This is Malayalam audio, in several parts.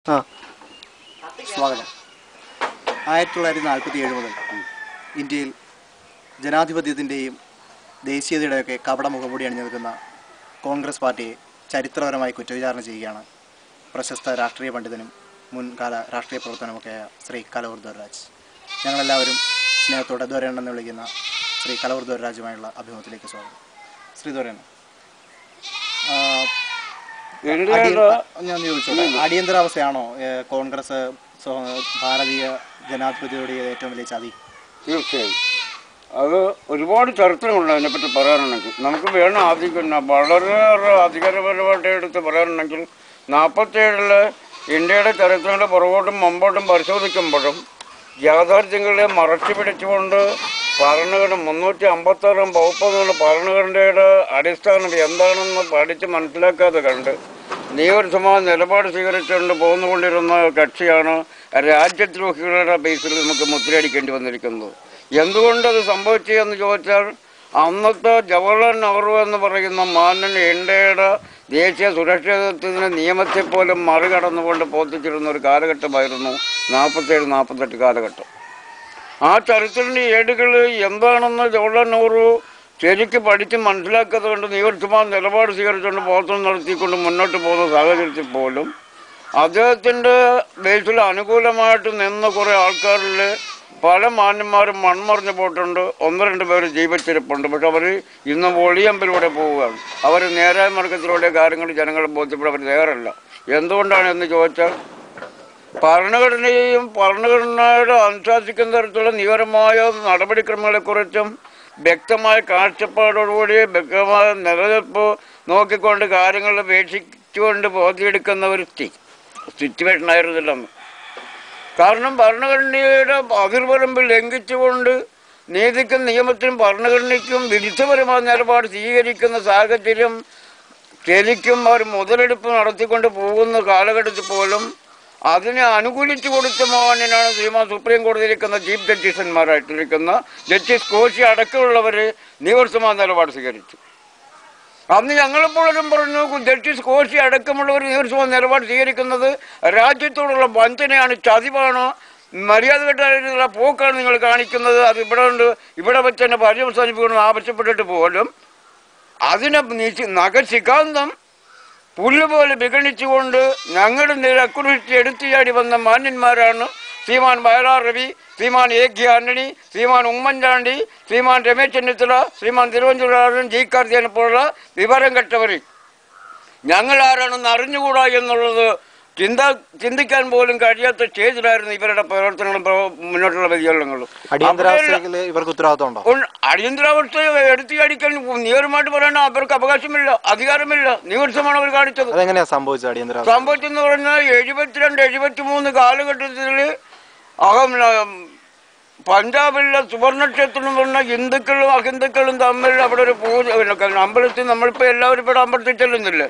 ആ സ്വാഗതം. 1947 മുതൽ ഇന്ത്യയിൽ ജനാധിപത്യത്തിൻ്റെയും ദേശീയതയുടെയൊക്കെ കപട മുഖംമൂടി അണിഞ്ഞു നിൽക്കുന്ന കോൺഗ്രസ് പാർട്ടിയെ ചരിത്രപരമായി കുറ്റവിചാരണ ചെയ്യുകയാണ് പ്രശസ്ത രാഷ്ട്രീയ പണ്ഡിതനും മുൻകാല രാഷ്ട്രീയ പ്രവർത്തനമൊക്കെയായ ശ്രീ കലവൂർ ദ്വരരാജ്. ഞങ്ങളെല്ലാവരും സ്നേഹത്തോടെ ദ്വരേൺ എന്ന് വിളിക്കുന്ന ശ്രീ കലവൂർ ദ്വരരാജുമായുള്ള അഭിമുഖത്തിലേക്ക് സ്വാഗതം. ശ്രീ ദ്വരേൺ, ഞാൻ ചോദിച്ചോട്ടെ, അടിയന്തരാവസ്ഥയാണോ കോൺഗ്രസ് ഭാരതീയ ജനാധിപത്യത്തോടെ ഏറ്റവും വലിയ ചതി? തീർച്ചയായും അത് ഒരുപാട് ചരിത്രമുണ്ട്. അതിനെപ്പറ്റി പറയാനുണ്ടെങ്കിൽ നമുക്ക് വേണം ആദ്യം വളരെയേറെ അധികാരപരമായിട്ട് എടുത്ത് പറയാനുണ്ടെങ്കിൽ 47 ഇന്ത്യയുടെ ചരിത്രങ്ങളുടെ പുറകോട്ടും മുമ്പോട്ടും പരിശോധിക്കുമ്പോഴും യാഥാർത്ഥ്യങ്ങളെ മറച്ചു പിടിച്ചുകൊണ്ട് ഭരണഘടന 356 വകുപ്പുകളുടെ ഭരണഘടനയുടെ അടിസ്ഥാനം എന്താണെന്ന് പഠിച്ച് മനസ്സിലാക്കാതെ കണ്ട് നിയമസഭാ നിലപാട് സ്വീകരിച്ചുകൊണ്ട് പോന്നുകൊണ്ടിരുന്ന കക്ഷിയാണ് രാജ്യദ്രോഹികളുടെ ബേസിൽ നമുക്ക് മുദ്രയടിക്കേണ്ടി വന്നിരിക്കുന്നത്. എന്തുകൊണ്ടത് സംഭവിച്ചു എന്ന് ചോദിച്ചാൽ, അന്നത്തെ ജവഹർലാൽ നെഹ്റു എന്ന് പറയുന്ന മാന്യൻ ഇന്ത്യയുടെ ദേശീയ സുരക്ഷിതത്വത്തിന് നിയമത്തെ പോലും മറികടന്നുകൊണ്ട് പ്രവർത്തിച്ചിരുന്ന ഒരു കാലഘട്ടമായിരുന്നു 47-48 കാലഘട്ടം. ആ ചരിത്രത്തിൻ്റെ ഏടുകൾ എന്താണെന്ന് ജവഹർലാൽ നെഹ്റു ശരിക്ക് പഠിച്ച് മനസ്സിലാക്കാതെ കൊണ്ട് നിയമസഭാ നിലപാട് സ്വീകരിച്ചുകൊണ്ട് പ്രവർത്തനം നടത്തിക്കൊണ്ട് മുന്നോട്ട് പോകുന്ന സാഹചര്യത്തിൽ പോലും അദ്ദേഹത്തിൻ്റെ ബേസിൽ അനുകൂലമായിട്ട് നിന്ന കുറേ ആൾക്കാരിൽ പല മാന്യന്മാരും മൺമറിഞ്ഞു പോയിട്ടുണ്ട്. 1-2 പേര് ജീവിച്ചിരിപ്പുണ്ട്. പക്ഷെ അവർ ഇന്ന് ഒളിയമ്പിലൂടെ പോവുകയാണ്. അവർ നേരായ മാർഗത്തിലൂടെ കാര്യങ്ങൾ ജനങ്ങളെ ബോധ്യപ്പെടാൻ അവർ തയ്യാറല്ല. എന്തുകൊണ്ടാണ് എന്ന് ചോദിച്ചാൽ, ഭരണഘടനയെയും ഭരണഘടനയുടെ അനുശാസിക്കുന്ന തരത്തിലുള്ള നിയമപരമായ നടപടിക്രമങ്ങളെക്കുറിച്ചും വ്യക്തമായ കാഴ്ചപ്പാടോടുകൂടി വ്യക്തമായ നിലനിൽപ്പ് നോക്കിക്കൊണ്ട് കാര്യങ്ങൾ വീക്ഷിച്ചുകൊണ്ട് ബോധ്യമെടുക്കുന്ന ഒരു സിറ്റുവേഷനായിരുന്നില്ല അന്ന്. കാരണം ഭരണഘടനയുടെ അതിർവരമ്പ് ലംഘിച്ചുകൊണ്ട് നീതിക്കും നിയമത്തിനും ഭരണഘടനയ്ക്കും വിരുദ്ധപരമായ നിലപാട് സ്വീകരിക്കുന്ന സാഹചര്യം ശരിക്കും അവർ മുതലെടുപ്പ് നടത്തിക്കൊണ്ട് പോകുന്ന കാലഘട്ടത്തിൽ പോലും അതിനെ അനുകൂലിച്ചു കൊടുത്ത മോഹനാണ് ശ്രീമാൻ സുപ്രീം കോടതിയിലിരിക്കുന്ന ചീഫ് ജസ്റ്റിസന്മാരായിട്ടിരിക്കുന്ന ജസ്റ്റിസ് കോശി അടക്കമുള്ളവർ നിയമസഭാ നിലപാട് സ്വീകരിച്ചു. അന്ന് ഞങ്ങളെപ്പോഴും പറഞ്ഞു, ജസ്റ്റിസ് കോശി അടക്കമുള്ളവർ നിയമസഭാ നിലപാട് സ്വീകരിക്കുന്നത് രാജ്യത്തോടുള്ള വഞ്ചനയാണ്, ചതിവാണ്, മര്യാദകെട്ടായിട്ടുള്ള പോക്കാണ് നിങ്ങൾ കാണിക്കുന്നത്. അത് ഇവിടെ വെച്ച് തന്നെ പര്യവസാനിപ്പിക്കണമെന്ന് ആവശ്യപ്പെട്ടിട്ട് പോലും അതിനെ നഖശിഖാന്തം പുല്ലുപോലെ വിഗണിച്ചുകൊണ്ട് ഞങ്ങളുടെ നിരക്കുറിച്ച് എടുത്തുചാടി വന്ന മാന്യന്മാരാണ് Sriman Vayalar Ravi, Sriman A K Antony, Sriman Oommen Chandy, Sriman Ramesh Chennithala, Sriman Thiruvananthapuram G കാർത്തികനെ പോലുള്ള വിവരം കെട്ടവർ. ഞങ്ങൾ ആരാണെന്ന് അറിഞ്ഞുകൂടാ എന്നുള്ളത് ചിന്തിക്കാൻ പോലും കഴിയാത്ത സ്റ്റേജിലായിരുന്നു ഇവരുടെ പ്രവർത്തനങ്ങളും മുന്നോട്ടുള്ള വ്യതിയാനങ്ങളും. അടിയന്തരാവസ്ഥ എടുത്തുചാടിക്കാൻ നിയമമായിട്ട് പറയേണ്ട അവർക്ക് അവകാശമില്ല, അധികാരമില്ല, നിയമസഭയാണ് അവർ കാണിച്ചത്. സംഭവിച്ചെന്ന് പറഞ്ഞാൽ 72-73 കാലഘട്ടത്തിൽ പഞ്ചാബിലെ സുവർണക്ഷേത്രം എന്ന് പറഞ്ഞാൽ ഹിന്ദുക്കളും അഹിന്ദുക്കളും തമ്മിൽ അവിടെ ഒരു പൂജ, അമ്പലത്തിൽ നമ്മളിപ്പോൾ എല്ലാവരും ഇവിടെ അമ്പലത്തിൽ ചെല്ലുന്നില്ലേ,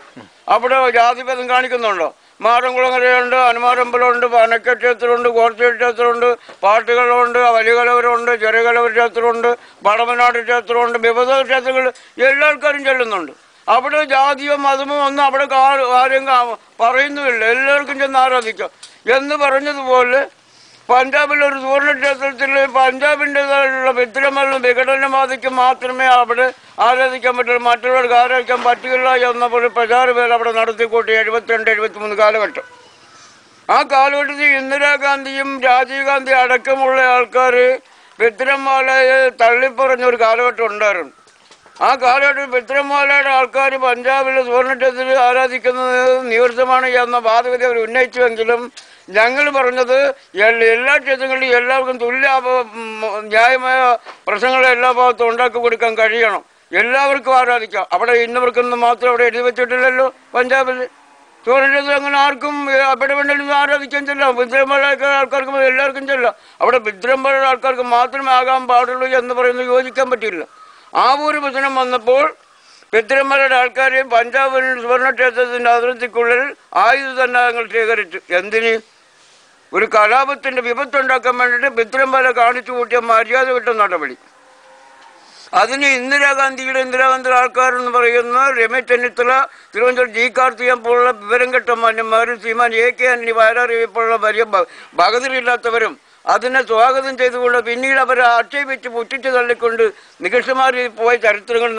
അവിടെ ജാതിഭേദം കാണിക്കുന്നുണ്ടോ? മാറൻകുളങ്ങരയുണ്ട്, ഹനുമാനമ്പലമുണ്ട്, പനക്ക ക്ഷേത്രമുണ്ട്, കോർച്ചി ക്ഷേത്രമുണ്ട്, പാട്ടുകളുണ്ട്, വലിയകലവരുണ്ട്, ചെറുകലവർ ക്ഷേത്രമുണ്ട്, വടമനാട് ക്ഷേത്രമുണ്ട്, വിവിധ ക്ഷേത്രങ്ങൾ എല്ലാ ആൾക്കാരും ചെല്ലുന്നുണ്ട്. അവിടെ ജാതിയോ മതമോ ഒന്നും അവിടെ ആരും പറയുന്നുമില്ല, എല്ലാവർക്കും ചെന്ന് ആരാധിക്കാം എന്ന് പറഞ്ഞതുപോലെ പഞ്ചാബിലെ ഒരു സുവർണ ക്ഷേത്രത്തിൽ പഞ്ചാബിൻ്റെതായിട്ടുള്ള വിഗ്രഹങ്ങളും വിഘടനവാദിക്ക് മാത്രമേ അവിടെ ആരാധിക്കാൻ പറ്റുള്ളൂ, മറ്റുള്ളവർക്ക് ആരാധിക്കാൻ പറ്റില്ല എന്ന ഒരു പ്രചാരവേല അവിടെ നടത്തിക്കൂട്ടി 72-73 കാലഘട്ടം. ആ കാലഘട്ടത്തിൽ ഇന്ദിരാഗാന്ധിയും രാജീവ് ഗാന്ധി അടക്കമുള്ള ആൾക്കാർ വിഗ്രഹമാലയെ തള്ളിപ്പറഞ്ഞൊരു കാലഘട്ടം ഉണ്ടായിരുന്നു. ആ കാലഘട്ടത്തിൽ വിക്രംവാലയുടെ ആൾക്കാർ പഞ്ചാബിലെ സുവർണ ക്ഷേത്രത്തിൽ ആരാധിക്കുന്നത് നിയമമാണ് എന്ന വാദഗതി അവർ ഉന്നയിച്ചുവെങ്കിലും ഞങ്ങൾ പറഞ്ഞത് എല്ലാ ക്ഷേത്രങ്ങളിലും എല്ലാവർക്കും തുല്യ ന്യായമായ പ്രശ്നങ്ങളെ എല്ലാ ഭാഗത്തും ഉണ്ടാക്കി കൊടുക്കാൻ കഴിയണം, എല്ലാവർക്കും ആരാധിക്കാം. അവിടെ ഇന്നവർക്കൊന്നും മാത്രം അവിടെ എഴുതി വെച്ചിട്ടില്ലല്ലോ. പഞ്ചാബിൽ സുവർണ ക്ഷേത്രം അങ്ങനെ ആർക്കും അവിടെ വേണമെങ്കിലും ആരാധിക്കാൻ ചെല്ലാം, വിക്രംവാലയുടെ ആൾക്കാർക്കും എല്ലാവർക്കും ചെല്ലാം. അവിടെ വിക്രംവാലയുടെ ആൾക്കാർക്ക് മാത്രമേ ആകാൻ പാടുള്ളൂ എന്ന് പറയുന്നത് യോജിക്കാൻ പറ്റില്ല. ആ ഒരു പ്രശ്നം വന്നപ്പോൾ വിക്രംവാലയുടെ ആൾക്കാർ പഞ്ചാബിൽ സുവർണ ക്ഷേത്രത്തിൻ്റെ അതിർത്തിക്കുള്ളിൽ ആയുധസന്നാഹങ്ങൾ ശേഖരിച്ചു. എന്തിന്? ഒരു കലാപത്തിൻ്റെ വിപത്തുണ്ടാക്കാൻ വേണ്ടിയിട്ട് വിക്രംവാല കാണിച്ചു കൂട്ടിയ മര്യാദ വിട്ട നടപടി. അതിന് ഇന്ദിരാഗാന്ധിയുടെ ആൾക്കാരെന്ന് പറയുന്ന രമേശ് ചെന്നിത്തല, തിരുവനന്തപുരം ജി കാർത്തികൻ പോലുള്ള വിവരം കെട്ട മാന്യന്മാരും ശ്രീമാൻ AK ആന്റണി വയലാർ പോലുള്ള വലിയ ഭഗതിരില്ലാത്തവരും അതിനെ സ്വാഗതം ചെയ്തുകൊണ്ട് പിന്നീട് അവരെ ആക്ഷേപിച്ച് പുറ്റിച്ച് തള്ളിക്കൊണ്ട് നികഷമാരി പോയ ചരിത്രങ്ങൾ